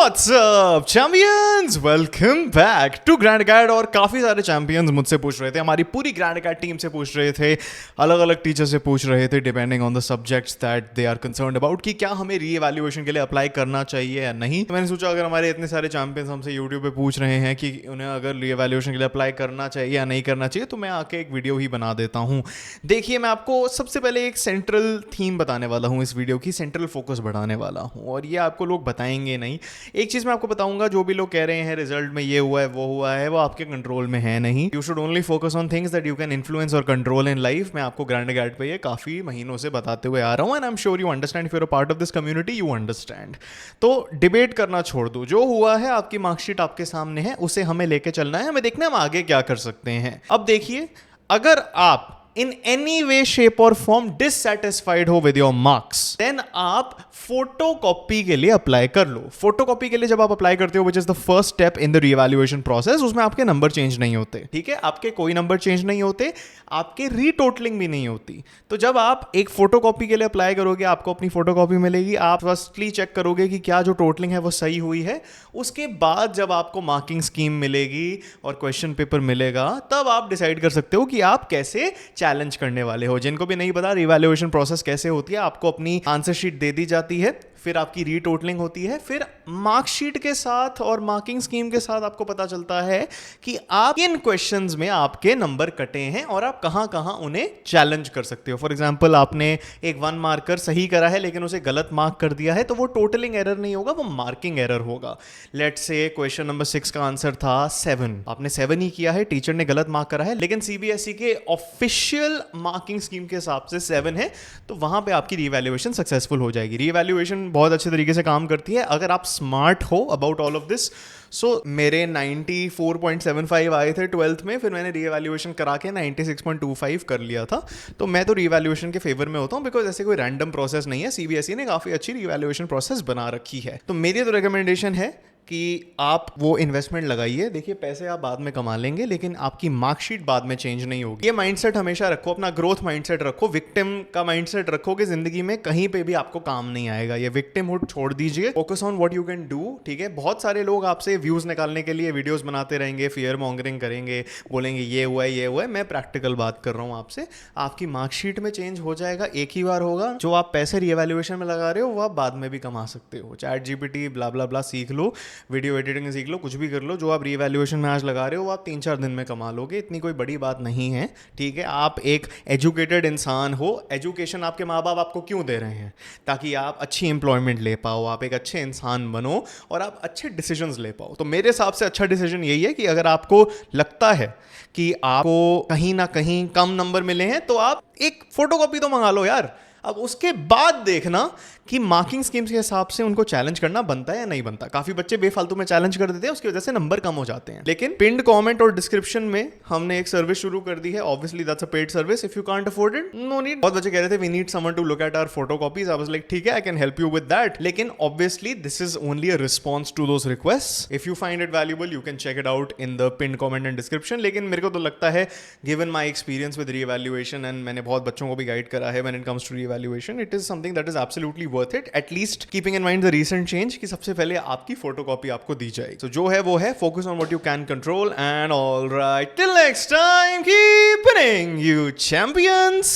What's up champions? Welcome back to Grand Guide। और काफ़ी सारे चैंपियंस मुझसे पूछ रहे थे, हमारी पूरी ग्रैंड गाइड टीम से पूछ रहे थे, अलग अलग टीचर से पूछ रहे थे, depending on the subjects that they are concerned about, कि क्या हमें री एवैल्यूएशन के लिए अप्लाई करना चाहिए या नहीं। तो मैंने सोचा अगर हमारे इतने सारे चैंपियंस हमसे यूट्यूब पे पूछ रहे हैं कि उन्हें अगर री एवैल्यूएशन के लिए अप्लाई करना चाहिए या नहीं करना चाहिए, तो मैं आके एक वीडियो ही बना देता हूँ। देखिए, मैं आपको सबसे पहले एक सेंट्रल थीम बताने वाला हूँ इस वीडियो की, सेंट्रल फोकस बढ़ाने वाला हूँ, और ये आपको लोग बताएंगे नहीं। एक चीज़ मैं आपको बताऊंगा, जो भी लोग कह रहे हैं रिजल्ट में ये हुआ है वो हुआ है, वो आपके कंट्रोल में है नहीं। You should only focus on things that you can influence और कंट्रोल इन लाइफ। मैं आपको ग्रैंड गाइड पे ये काफ़ी महीनों से बताते हुए आ रहा हूँ, and I am sure you understand. If you are a part of this community you understand. तो डिबेट करना छोड़ दो, जो हुआ है आपकी मार्कशीट आपके सामने है, उसे हमें लेके चलना है, हमें देखना है हम आगे क्या कर सकते हैं। अब देखिए, अगर आप in any way shape or form dissatisfied हो with your marks, then आप फोटोकॉपी के लिए अप्लाई कर लो। फोटोकॉपी के लिए जब आप अप्लाई करते हो, which is the first step in the reevaluation process, उसमें आपके नंबर चेंज नहीं होते, ठीक है? आपके कोई नंबर चेंज नहीं होते, आपके रीटोटलिंग भी नहीं होती। तो जब आप एक फोटोकॉपी के लिए अप्लाई करोगे, आपको अपनी फोटोकॉपी मिलेगी, आप फर्स्टली चेक करोगे कि क्या जो टोटलिंग है वो सही हुई है। उसके बाद जब आपको मार्किंग स्कीम मिलेगी और क्वेश्चन पेपर मिलेगा, तब आप डिसाइड कर सकते हो कि आप कैसे चैलेंज करने वाले हो। जिनको भी नहीं पता रिवैल्यूएशन प्रोसेस कैसे होती है, आपको अपनी आंसर शीट दे दी जाती है, फिर आपकी रीटोटलिंग होती है, फिर मार्कशीट के साथ और मार्किंग स्कीम के साथ आपको पता चलता है कि आप किन क्वेश्चंस में आपके नंबर कटे हैं और आप कहां कहां उन्हें चैलेंज कर सकते हो। फॉर एग्जांपल, आपने एक 1 मार्कर सही करा है लेकिन उसे गलत मार्क कर दिया है, तो वो टोटलिंग एरर नहीं होगा, वो मार्किंग एरर होगा। लेट्स से क्वेश्चन नंबर 6 का आंसर था 7, आपने 7 ही किया है, टीचर ने गलत मार्क करा है, लेकिन सीबीएसई के ऑफिशियल मार्किंग स्कीम के हिसाब से 7 है, तो वहां पे आपकी रीवैल्यूएशन सक्सेसफुल हो जाएगी। रीवैल्यूएशन बहुत अच्छे तरीके से काम करती है अगर आप स्मार्ट हो अबाउट ऑल ऑफ दिस। सो मेरे 94.75 आए थे 12th में, फिर मैंने रीएवैल्यूएशन करा के 96.25 कर लिया था। तो मैं तो रीएवैल्यूएशन के फेवर में होता हूँ, बिकॉज ऐसे कोई रैंडम प्रोसेस नहीं है, सीबीएसई ने काफ़ी अच्छी रीएवैल्यूएशन प्रोसेस बना रखी है। तो मेरी तो रिकमेंडेशन है कि आप वो इन्वेस्टमेंट लगाइए। देखिए, पैसे आप बाद में कमा लेंगे, लेकिन आपकी मार्कशीट बाद में चेंज नहीं होगी। ये माइंडसेट हमेशा रखो, अपना ग्रोथ माइंडसेट रखो, विक्टिम का माइंडसेट रखो कि जिंदगी में कहीं पे भी आपको काम नहीं आएगा। ये विक्टिमहुड छोड़ दीजिए, focus on what you can do, ठीक है? बहुत सारे लोग आपसे व्यूज निकालने के लिए वीडियोस बनाते रहेंगे, फियर मॉन्गरिंग करेंगे, बोलेंगे ये हुआ है ये हुआ है। मैं प्रैक्टिकल बात कर रहा हूँ आपसे, आपकी मार्कशीट में चेंज हो जाएगा, एक ही बार होगा। जो आप पैसे रीएवैल्यूएशन में लगा रहे हो वो आप बाद में भी कमा सकते हो। चैट जीपीटी ब्ला ब्ला ब्ला सीख लो, वीडियो एडिटिंग सीख लो, कुछ भी कर लो। जो आप रीवैल्यूएशन में आज लगा रहे हो वो आप 3-4 दिन में कमा लोगे, इतनी कोई बड़ी बात नहीं है, ठीक है? आप एक एजुकेटेड इंसान हो। एजुकेशन आपके माँ बाप आपको क्यों दे रहे हैं? ताकि आप अच्छी एम्प्लॉयमेंट ले पाओ, आप एक अच्छे इंसान बनो और आप अच्छे डिसीजंस ले पाओ। तो मेरे हिसाब से अच्छा डिसीजन यही है कि अगर आपको लगता है कि आपको कहीं ना कहीं कम नंबर मिले हैं, तो आप एक फोटोकॉपी तो मंगा लो यार। अब उसके बाद देखना कि मार्किंग स्कीम्स के हिसाब से उनको चैलेंज करना बनता है या नहीं बनता। काफी बच्चे बेफालतू में चैलेंज कर देते हैं, उसकी वजह से नंबर कम हो जाते हैं। लेकिन पिंड कमेंट और डिस्क्रिप्शन में हमने एक सर्विस शुरू कर दी है। Obviously that's a paid service. If you can't afford it, no need. बहुत बच्चे कह रहे थे we need someone to look at our photocopies. I was like ठीक है, I can help you with that, लेकिन obviously this is only a response to those request. If you find it valuable you can check it out in the pinned comment and description. लेकिन मेरे को तो लगता है, given my experience with revaluation, and मैंने बहुत बच्चों को भी गाइड करा है when it comes to revaluation, it is something that is absolutely worth it, at least keeping in mind the recent change कि सबसे पहले आपकी फोटोकॉपी आपको दी जाएगी। तो जो है वो है, focus on what you can control, and all right, till next time keep winning you champions.